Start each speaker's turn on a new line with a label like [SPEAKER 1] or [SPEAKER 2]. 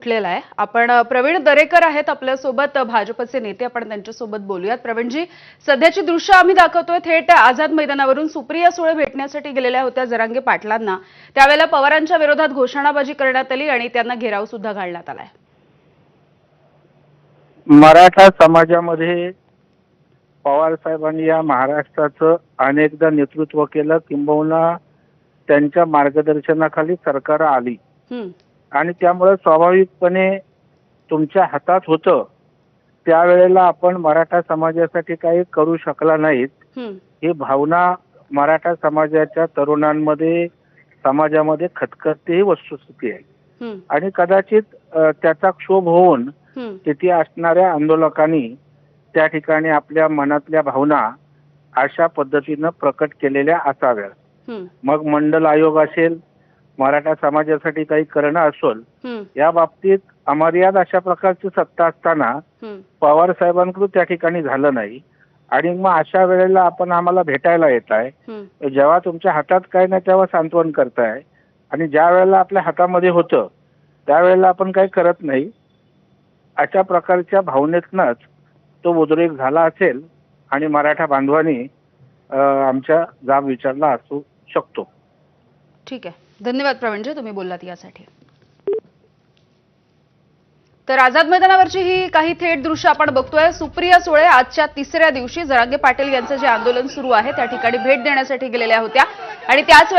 [SPEAKER 1] उठलेला आहे। आपण प्रवीण दरेकर आहेत आपल्या सोबत, भाजपचे नेते। आपण त्यांच्यासोबत बोलूयात। प्रवीणजी, सध्याची दृश्य आम्ही दाखवतोय थेट आझाद मैदानावरून सुप्रिया सुळे भेटण्यासाठी गेलेल्या होत्या जरांगे पाटलांना। त्यावेळेला पवारांच्या विरोधात घोषणाबाजी करण्यात आली आणि त्यांना घेराव सुद्धा घालण्यात आलाय।
[SPEAKER 2] मराठा समाजामध्ये पवार साहेबांनी या महाराष्ट्राचं अनेकदा नेतृत्व केलं, किंबहुना त्यांच्या मार्गदर्शनाखाली सरकार आली आणि त्यामुळे स्वाभाविकपणे तुमच्या हातात होतं त्यावेळेला आपण मराठा समाजासाठी काही करू शकला नाहीत ही भावना मराठा समाजाच्या तरुणांमध्ये समाजामध्ये खतखतते ही वस्तुस्थिती आहे। आणि कदाचित त्याचा क्षोभ होऊन तिथे असणाऱ्या आंदोलकांनी त्या ठिकाणी आपल्या मनातल्या भावना अशा पद्धतीनं प्रकट केलेल्या असाव्यात। मग मंडल आयोग असेल, मराठा समाजासाठी काही करणं असेल, या बाबतीत अमर्याद अशा प्रकारची सत्ता असताना पवार साहेबांकडून त्या ठिकाणी झालं नाही। आणि मग अशा वेळेला आपण आम्हाला भेटायला येत आहे, जेव्हा तुमच्या हातात काय नाही तेव्हा सांत्वन करताय आणि ज्या वेळेला आपल्या हातामध्ये होतं त्यावेळेला आपण काही करत नाही, अशा प्रकारच्या भावनेतनच तो उद्रेक झाला असेल आणि मराठा बांधवांनी आमच्या जाब विचारला असू शकतो।
[SPEAKER 1] ठीक आहे, धन्यवाद प्रवीणजी, तुम्ही बोललात यासाठी। तर आझाद मैदानावरची ही काही थेट दृश्य आपण बघतोय। सुप्रिया सुळे आजच्या तिसऱ्या दिवशी जरांगे पाटील यांचं जे आंदोलन सुरू आहे त्या ठिकाणी भेट देण्यासाठी गेलेल्या होत्या आणि त्याच